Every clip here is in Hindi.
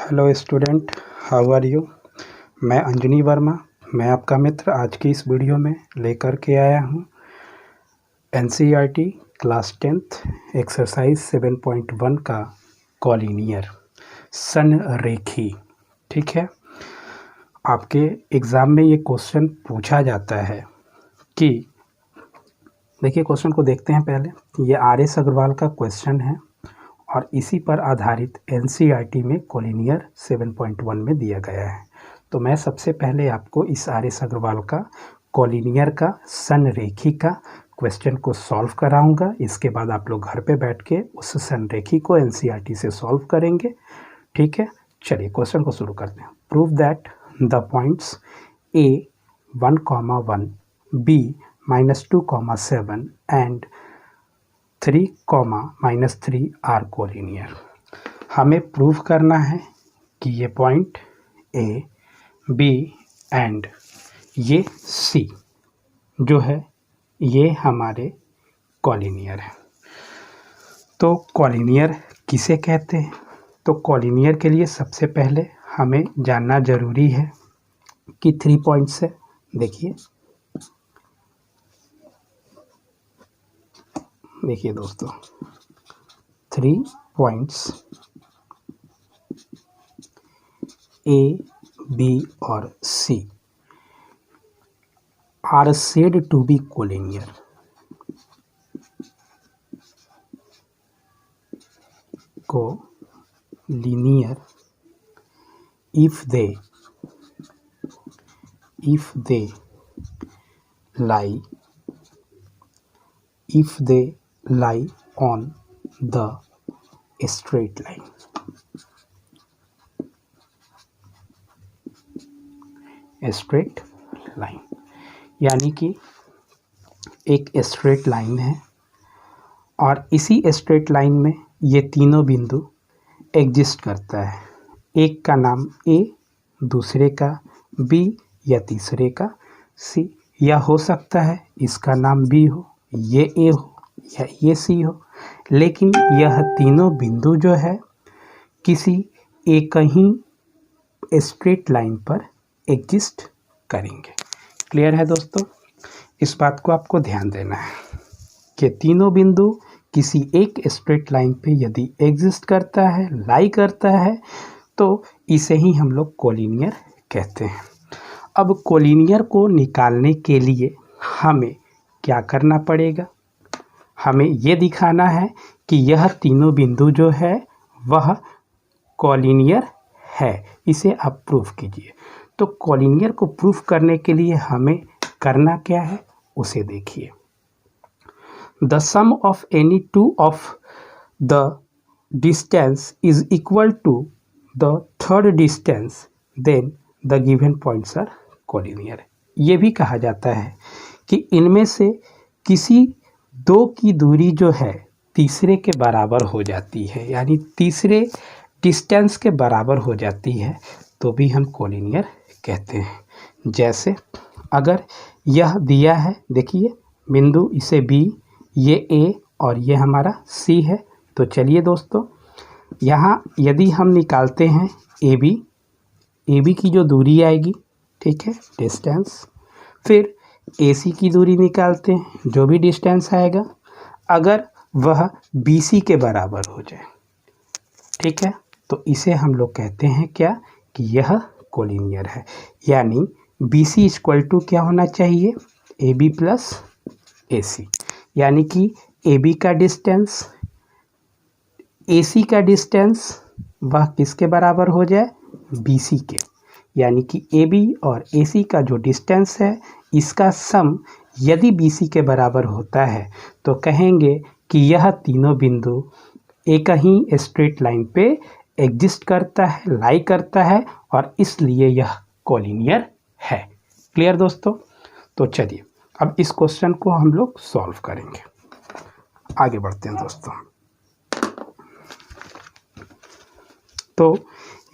Hello student, how are you. मैं अंजनी वर्मा, मैं आपका मित्र आज की इस वीडियो में लेकर के आया हूँ एनसीईआरटी क्लास 10th एक्सरसाइज 7.1 का कॉलिनियर संरेखी। ठीक है, आपके एग्ज़ाम में ये क्वेश्चन पूछा जाता है कि देखिए, क्वेश्चन को देखते हैं पहले। ये आर.एस. अग्रवाल का क्वेश्चन है और इसी पर आधारित एनसीईआरटी में कॉलिनियर 7.1 में दिया गया है। तो मैं सबसे पहले आपको इस आर.एस. अग्रवाल का कॉलिनियर का संरेखी का क्वेश्चन को सॉल्व कराऊंगा। इसके बाद आप लोग घर पे बैठ के उस संरेखी को एनसीईआरटी से सॉल्व करेंगे। ठीक है, चलिए क्वेश्चन को शुरू करते हैं। Prove that the points A 1,1 B -2,7 and 3, -3 are collinear. हमें प्रूव करना है कि ये पॉइंट ए, बी एंड ये सी जो है ये हमारे कॉलिनियर है। तो कॉलिनियर किसे कहते हैं? तो कॉलिनियर के लिए सबसे पहले हमें जानना जरूरी है कि 3 पॉइंट्स है। देखिए दोस्तों, 3 पॉइंट्स ए, बी और C are said to be collinear. Collinear if they lie on the straight line। Straight line यानी कि एक स्ट्रेट लाइन है और इसी स्ट्रेट लाइन में ये तीनों बिंदु एग्जिस्ट करता है। एक का नाम ए, दूसरे का बी या तीसरे का सी, या हो सकता है इसका नाम बी हो, ये ए हो या ये सी हो, लेकिन यह तीनों बिंदु जो है किसी एक ही स्ट्रेट लाइन पर एग्जिस्ट करेंगे। क्लियर है दोस्तों? इस बात को आपको ध्यान देना है कि तीनों बिंदु किसी एक स्ट्रेट लाइन पे यदि एग्जिस्ट करता है, लाई करता है, तो इसे ही हम लोग कोलिनियर कहते हैं। अब कोलिनियर को निकालने के लिए हमें क्या करना पड़ेगा? हमें ये दिखाना है कि यह तीनों बिंदु जो है वह कोलिनियर है। इसे आप प्रूफ कीजिए। तो कोलिनियर को प्रूफ करने के लिए हमें करना क्या है उसे देखिए। The sum of any two of the distance is equal to the third distance, then the given points are collinear. ये भी कहा जाता है कि इनमें से किसी दो की दूरी जो है तीसरे के बराबर हो जाती है, यानी तीसरे डिस्टेंस के बराबर हो जाती है, तो भी हम कोलिनियर कहते हैं। जैसे अगर यह दिया है, देखिए बिंदु इसे बी, ये ए और ये हमारा सी है। तो चलिए दोस्तों, यहाँ यदि हम निकालते हैं ए बी की जो दूरी आएगी, ठीक है, डिस्टेंस, फिर ए सी की दूरी निकालते हैं, जो भी डिस्टेंस आएगा, अगर वह बी सी के बराबर हो जाए, ठीक है, तो इसे हम लोग कहते हैं क्या कि यह कोलिनियर है। यानी बी सी इक्वल टू क्या होना चाहिए? ए बी प्लस ए सी, यानी कि ए बी का डिस्टेंस ए सी का डिस्टेंस वह किसके बराबर हो जाए? बी सी के। यानी कि ए बी और ए सी का जो डिस्टेंस है इसका सम यदि बी सी के बराबर होता है तो कहेंगे कि यह तीनों बिंदु एक ही स्ट्रेट लाइन पे एग्जिस्ट करता है, लाई करता है, और इसलिए यह कोलिनियर है। क्लियर दोस्तों? तो चलिए अब इस क्वेश्चन को हम लोग सॉल्व करेंगे। आगे बढ़ते हैं दोस्तों। तो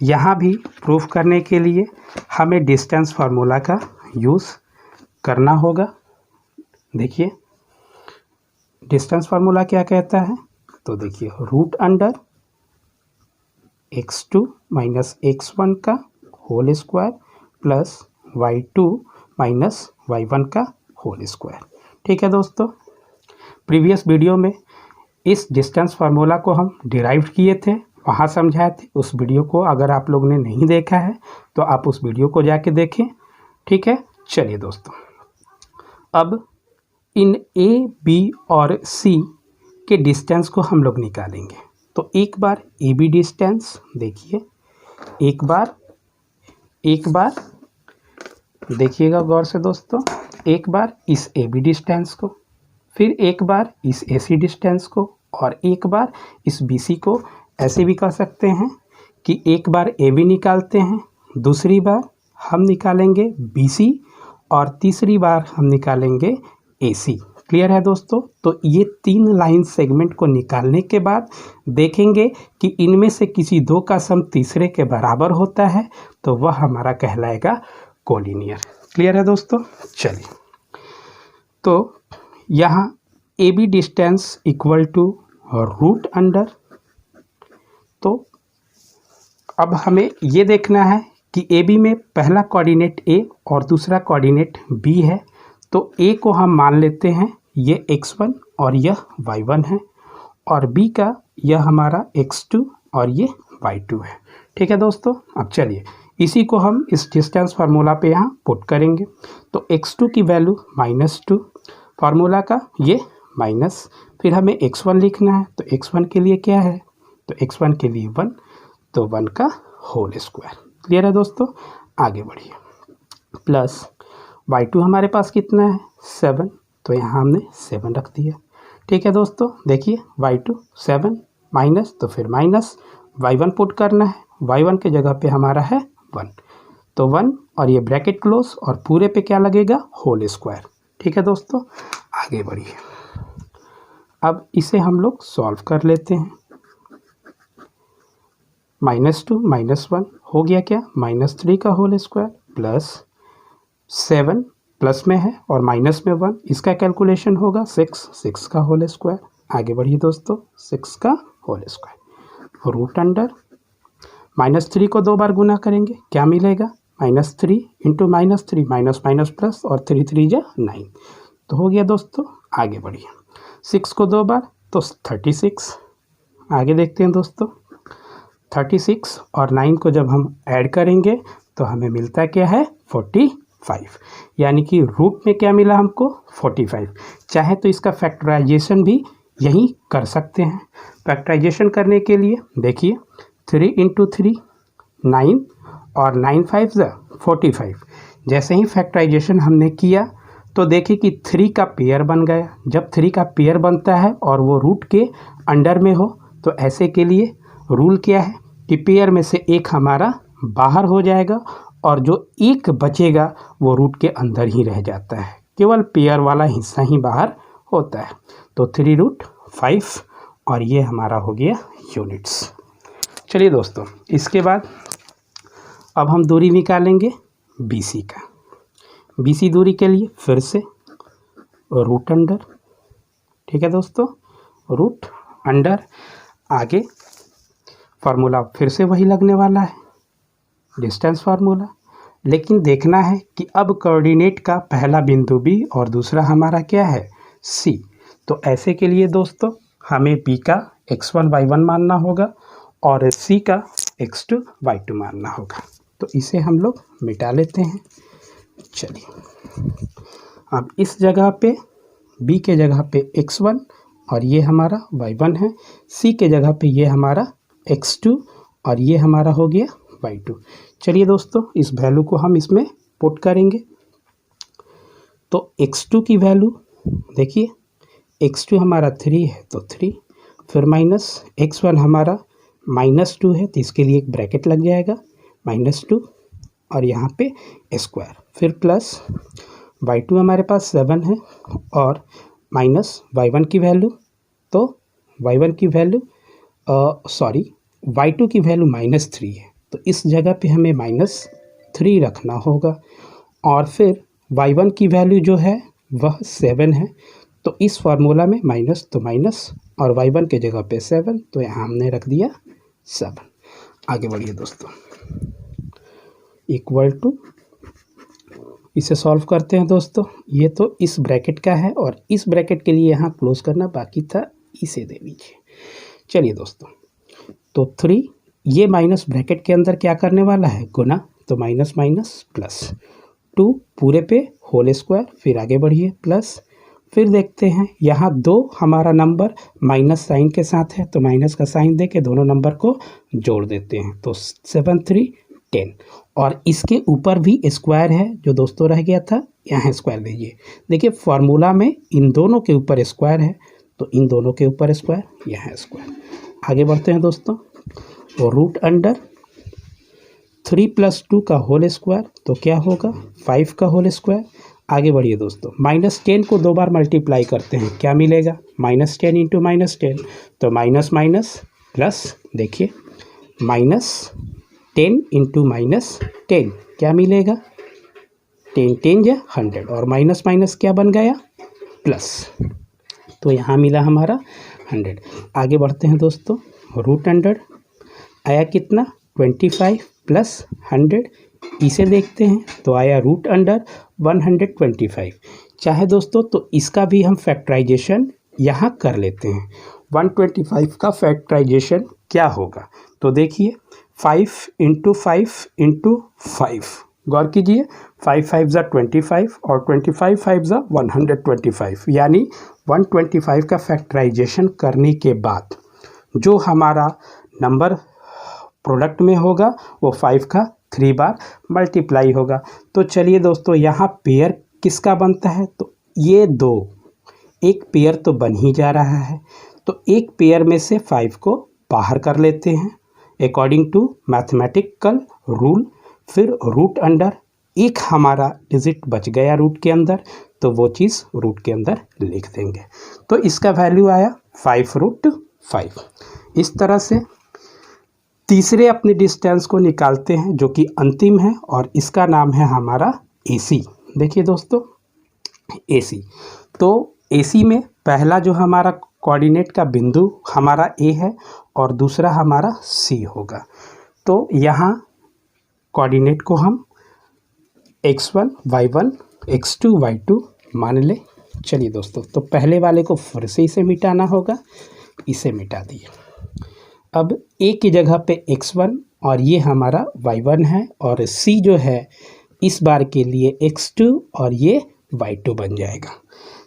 यहाँ भी प्रूफ करने के लिए हमें डिस्टेंस फार्मूला का यूज़ करना होगा। देखिए डिस्टेंस फार्मूला क्या कहता है, तो देखिए root under x2 minus x1 का whole square plus y2 minus y1 का होल स्क्वायर। ठीक है दोस्तों, प्रीवियस वीडियो में इस डिस्टेंस फार्मूला को हम डिराइव किए थे, वहाँ समझाए थे। उस वीडियो को अगर आप लोग ने नहीं देखा है तो आप उस वीडियो को जाके देखें। ठीक है, चलिए दोस्तों, अब इन ए बी और सी के डिस्टेंस को हम लोग निकालेंगे। तो एक बार ए बी डिस्टेंस देखिए, एक बार देखिएगा गौर से दोस्तों, एक बार इस ए बी डिस्टेंस को, फिर एक बार इस ए सी डिस्टेंस को, और एक बार इस बी सी को। ऐसे भी कर सकते हैं कि एक बार ए बी निकालते हैं, दूसरी बार हम निकालेंगे बी सी, और तीसरी बार हम निकालेंगे ए सी। क्लियर है दोस्तों? तो ये 3 लाइन सेगमेंट को निकालने के बाद देखेंगे कि इनमें से किसी दो का सम तीसरे के बराबर होता है, तो वह हमारा कहलाएगा कोलिनियर। क्लियर है दोस्तों? चलिए, तो यहाँ A B distance equal to root under, तो अब हमें ये देखना है कि ए बी में पहला कोऑर्डिनेट ए और दूसरा कोऑर्डिनेट बी है। तो ए को हम मान लेते हैं ये x1 और यह y1 है, और b का यह हमारा x2 और ये y2 है। ठीक है दोस्तों, अब चलिए इसी को हम इस डिस्टेंस फार्मूला पे यहाँ पुट करेंगे। तो x2 की वैल्यू -2, फार्मूला का ये माइनस, फिर हमें x1 लिखना है। तो x1 के लिए क्या है? तो x1 के लिए 1, तो 1 का होल स्क्वायर। क्लियर है दोस्तों? आगे बढ़िए, प्लस y2 हमारे पास कितना है? 7, तो यहाँ हमने 7 रख दिया। ठीक है दोस्तों, देखिए y2 7 माइनस, तो फिर माइनस y1 पुट करना है। y1 के जगह पे हमारा है 1, तो 1 और ये ब्रैकेट क्लोज, और पूरे पे क्या लगेगा? Whole square. ठीक है दोस्तों, आगे बढ़िए, अब इसे हम लोग सॉल्व कर लेते हैं। -2 -1 हो गया क्या? -3 का होल स्क्वायर प्लस 7 प्लस में है और माइनस में 1, इसका कैलकुलेशन होगा 6 का होल स्क्वायर। आगे बढ़िए दोस्तों, 6 का होल स्क्वायर रूट अंडर, -3 को 2 बार गुना करेंगे, क्या मिलेगा? -3 इंटू -3 माइनस माइनस प्लस, और 3 3 जा 9, तो हो गया दोस्तों। आगे बढ़िए, 6 को 2 बार तो 36। आगे देखते हैं दोस्तों, 36 और 9 को जब हम ऐड करेंगे तो हमें मिलता क्या है? 45, यानी कि रूट में क्या मिला हमको? 45। चाहे तो इसका फैक्टराइजेशन भी यहीं कर सकते हैं। फैक्टराइजेशन करने के लिए देखिए, 3 इंटू 3 9, और 9 5 45। जैसे ही फैक्टराइजेशन हमने किया तो देखिए कि 3 का पेयर बन गया। जब 3 का पेयर बनता है और वो रूट के अंडर में हो, तो ऐसे के लिए रूल क्या है कि पेयर में से एक हमारा बाहर हो जाएगा, और जो एक बचेगा वो रूट के अंदर ही रह जाता है, केवल पेयर वाला हिस्सा ही बाहर होता है। तो 3√5, और ये हमारा हो गया यूनिट्स। चलिए दोस्तों, इसके बाद अब हम दूरी निकालेंगे BC का। BC दूरी के लिए फिर से रूट अंडर। ठीक है दोस्तों, रूट अंडर, आगे फार्मूला फिर से वही लगने वाला है, डिस्टेंस फार्मूला। लेकिन देखना है कि अब कोऑर्डिनेट का पहला बिंदु B और दूसरा हमारा क्या है? C। तो ऐसे के लिए दोस्तों हमें B का x1 y1 मानना होगा और C का x2 y2 मानना होगा। तो इसे हम लोग मिटा लेते हैं। चलिए, अब इस जगह पे B के जगह पे x1 और ये हमारा y1 है, C के जगह पे ये हमारा x2 और ये हमारा हो गया y2। चलिए दोस्तों, इस वैल्यू को हम इसमें पुट करेंगे। तो x2 की वैल्यू देखिए, x2 हमारा 3 है तो 3, फिर माइनस x1 हमारा -2 है तो इसके लिए एक ब्रैकेट लग जाएगा -2 और यहाँ पे स्क्वायर, फिर प्लस y2 हमारे पास 7 है और माइनस y1 की वैल्यू, तो y1 की वैल्यू y2 की वैल्यू -3 है तो इस जगह पे हमें -3 रखना होगा। और फिर y1 की वैल्यू जो है वह 7 है तो इस फार्मूला में माइनस तो माइनस और y1 के जगह पे 7 तो यहाँ हमने रख दिया 7। आगे बढ़िए दोस्तों, इक्वल टू, इसे सॉल्व करते हैं दोस्तों। ये तो इस ब्रैकेट का है और इस ब्रैकेट के लिए यहाँ क्लोज करना बाकी था, इसे दे दीजिए। चलिए दोस्तों, तो 3, ये माइनस ब्रैकेट के अंदर क्या करने वाला है, गुना, तो माइनस माइनस प्लस, 2 पूरे पे होल स्क्वायर, फिर आगे बढ़िए प्लस, फिर देखते हैं यहाँ 2 हमारा नंबर माइनस साइन के साथ है, तो माइनस का साइन दे के दोनों नंबर को जोड़ देते हैं, तो 7 3 10, और इसके ऊपर भी स्क्वायर है जो दोस्तों रह गया था, यहाँ स्क्वायर दीजिए। देखिए फार्मूला में इन दोनों के ऊपर स्क्वायर है, तो इन दोनों के ऊपर स्क्वायर, यहाँ स्क्वायर। आगे बढ़ते हैं दोस्तों, तो रूट अंडर 3 + 2 का होल स्क्वायर, तो क्या होगा 5 का होल स्क्वायर। आगे बढ़िए दोस्तों, -10 को 2 बार मल्टीप्लाई करते हैं, क्या मिलेगा, -10 इंटू -10, तो माइनस माइनस प्लस, देखिए -10 इंटू -10 क्या मिलेगा, 10 10 या 100, और माइनस माइनस क्या बन गया, प्लस, तो यहाँ मिला हमारा 100। आगे बढ़ते हैं दोस्तों, रूट अंडर आया कितना, 25 + 100, इसे देखते हैं तो आया रूट अंडर 125। चाहे दोस्तों तो इसका भी हम फैक्टराइजेशन यहाँ कर लेते हैं। 125 का फैक्टराइजेशन क्या होगा, तो देखिए 5 × 5 × 5, गौर कीजिए, 5 5 ज़ा 25 और 25 5 ज़ा 125, यानी 125 का फैक्टराइजेशन करने के बाद जो हमारा नंबर प्रोडक्ट में होगा वो 5 का 3 बार मल्टीप्लाई होगा। तो चलिए दोस्तों, यहाँ पेयर किसका बनता है, तो ये 2, एक पेयर तो बन ही जा रहा है, तो एक पेयर में से 5 को बाहर कर लेते हैं अकॉर्डिंग टू मैथमेटिकल रूल। फिर रूट अंडर एक हमारा डिजिट बच गया रूट के अंदर, तो वो चीज़ रूट के अंदर लिख देंगे, तो इसका वैल्यू आया 5√5। इस तरह से तीसरे अपने डिस्टेंस को निकालते हैं जो कि अंतिम है, और इसका नाम है हमारा AC। देखिए दोस्तों, AC, तो AC में पहला जो हमारा कोऑर्डिनेट का बिंदु हमारा A है और दूसरा हमारा C होगा। तो यहाँ कोऑर्डिनेट को हम x1 y1 x2 y2 मान ले। चलिए दोस्तों, तो पहले वाले को फिर से इसे मिटाना होगा, इसे मिटा दिए। अब A की जगह पे x1 और ये हमारा y1 है, और C जो है इस बार के लिए x2 और ये y2 बन जाएगा।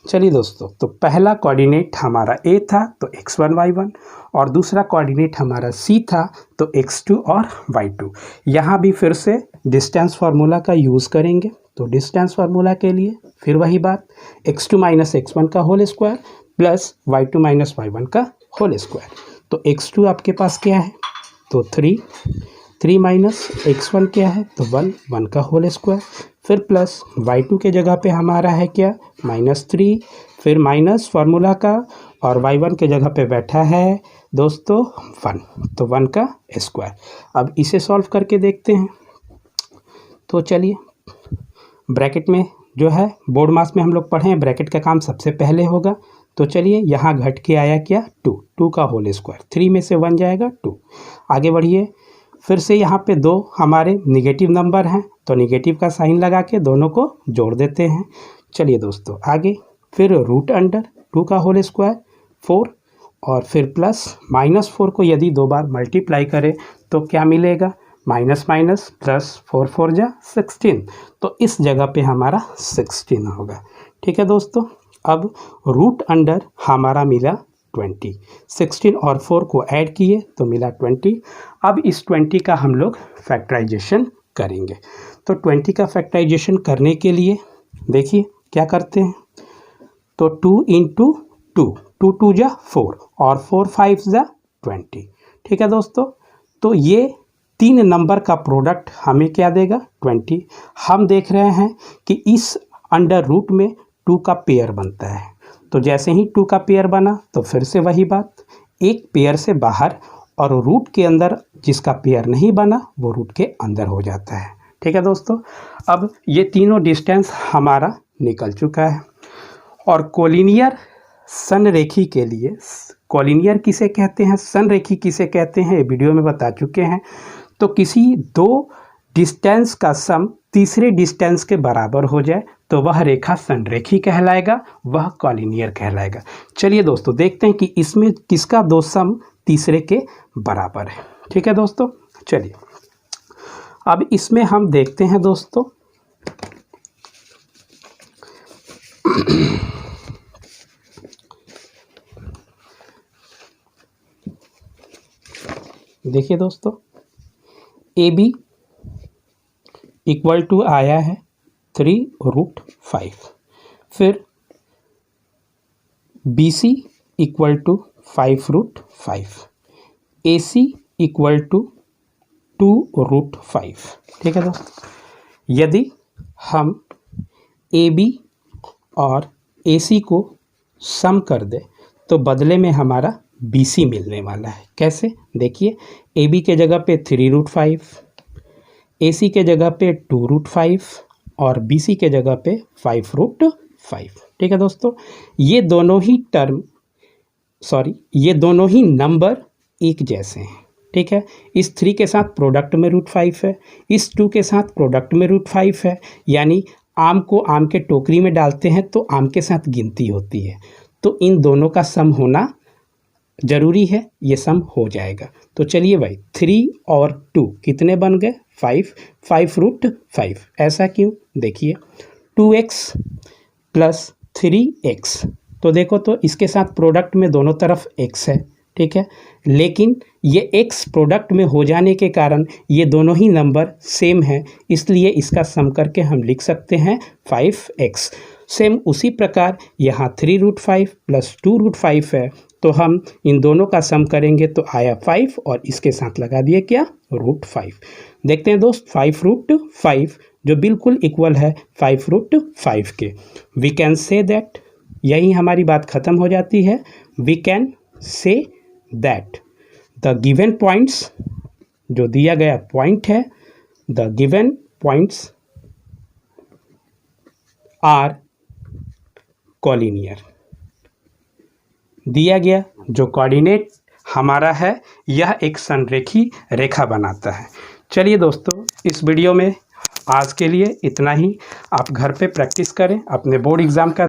चलिए दोस्तों, तो पहला कोऑर्डिनेट हमारा A था तो x1 y1, और दूसरा कोऑर्डिनेट हमारा C था तो x2 और y2। यहाँ भी फिर से डिस्टेंस फार्मूला का यूज़ करेंगे, तो डिस्टेंस फार्मूला के लिए फिर वही बात, x2 - x1 का whole square plus y2 - y1 का होल स्क्वायर। तो x2 आपके पास क्या है, तो 3 - x1 क्या है, तो 1 का होल स्क्वायर, फिर प्लस y2 के जगह पे हमारा है क्या, -3, फिर माइनस फार्मूला का, और y1 के जगह पे बैठा है दोस्तों 1, तो 1 का स्क्वायर। अब इसे सॉल्व करके देखते हैं, तो चलिए ब्रैकेट में जो है बोर्ड मास में हम लोग पढ़े हैं, ब्रैकेट का काम सबसे पहले होगा। तो चलिए यहाँ घट के आया क्या, 2 का होल स्क्वायर, 3 में से 1 जाएगा 2। आगे बढ़िए, फिर से यहाँ पे 2 हमारे निगेटिव नंबर हैं, तो निगेटिव का साइन लगा के दोनों को जोड़ देते हैं। चलिए दोस्तों आगे, फिर रूट अंडर 2 का होल स्क्वायर 4, और फिर प्लस -4 को यदि 2 बार मल्टीप्लाई करें तो क्या मिलेगा, माइनस माइनस प्लस, 4 4 जा 16, तो इस जगह पे हमारा 16 होगा। ठीक है दोस्तों, अब रूट अंडर हमारा मिला 20, 16 और 4 को ऐड किए तो मिला 20। अब इस 20 का हम लोग फैक्टराइजेशन करेंगे, तो 20 का फैक्टराइजेशन करने के लिए देखिए क्या करते हैं, तो 2 × 2, 2 2 जा 4, और 4 5 जा 20। ठीक है दोस्तों, तो ये 3 नंबर का प्रोडक्ट हमें क्या देगा, 20। हम देख रहे हैं कि इस अंडर रूट में 2 का पेयर बनता है, तो जैसे ही 2 का पेयर बना तो फिर से वही बात, एक पेयर से बाहर, और रूट के अंदर जिसका पेयर नहीं बना वो रूट के अंदर हो जाता है। ठीक है दोस्तों, अब ये तीनों डिस्टेंस हमारा निकल चुका है, और कोलिनियर संरेखी के लिए कॉलिनियर किसे कहते हैं, संरेखी किसे कहते हैं, ये वीडियो में बता चुके हैं। तो किसी दो डिस्टेंस का सम तीसरे डिस्टेंस के बराबर हो जाए तो वह रेखा संरेखी कहलाएगा, वह कॉलिनियर कहलाएगा। चलिए दोस्तों देखते हैं कि इसमें किसका दो सम तीसरे के बराबर है। ठीक है दोस्तों, चलिए अब इसमें हम देखते हैं दोस्तों देखिए दोस्तों, ए बी इक्वल टू आया है 3√5, फिर B C equal to 5√5, A C equal to 2√5। ठीक है दोस्तों, यदि हम ए बी और ए सी को सम कर दें तो बदले में हमारा बी सी मिलने वाला है। कैसे, देखिए ए बी के जगह पे 3√5, ए सी के जगह पे 2√5 और बी सी के जगह पे 5√5। ठीक है दोस्तों, ये दोनों ही नंबर एक जैसे हैं। ठीक है, इस 3 के साथ प्रोडक्ट में √5 है, इस 2 के साथ प्रोडक्ट में √5 है, यानी आम को आम के टोकरी में डालते हैं तो आम के साथ गिनती होती है, तो इन दोनों का सम होना जरूरी है, ये सम हो जाएगा। तो चलिए भाई 3 और 2 कितने बन गए, 5√5। ऐसा क्यों, देखिए 2x प्लस 3x, तो देखो तो इसके साथ प्रोडक्ट में दोनों तरफ x है। ठीक है, लेकिन ये x प्रोडक्ट में हो जाने के कारण ये दोनों ही नंबर सेम है, इसलिए इसका सम करके हम लिख सकते हैं 5x। सेम उसी प्रकार यहाँ 3√5 प्लस 2√5 है, तो हम इन दोनों का सम करेंगे तो आया 5 और इसके साथ लगा दिए क्या, √5। देखते हैं दोस्त, 5√5 जो बिल्कुल इक्वल है 5√5 के। वी कैन से दैट, यही हमारी बात ख़त्म हो जाती है। We can say that the given points, जो दिया गया पॉइंट है, the given points are collinear. दिया गया जो कोऑर्डिनेट हमारा है यह एक संरेखी रेखा बनाता है। चलिए दोस्तों, इस वीडियो में आज के लिए इतना ही। आप घर पे प्रैक्टिस करें, अपने बोर्ड एग्ज़ाम का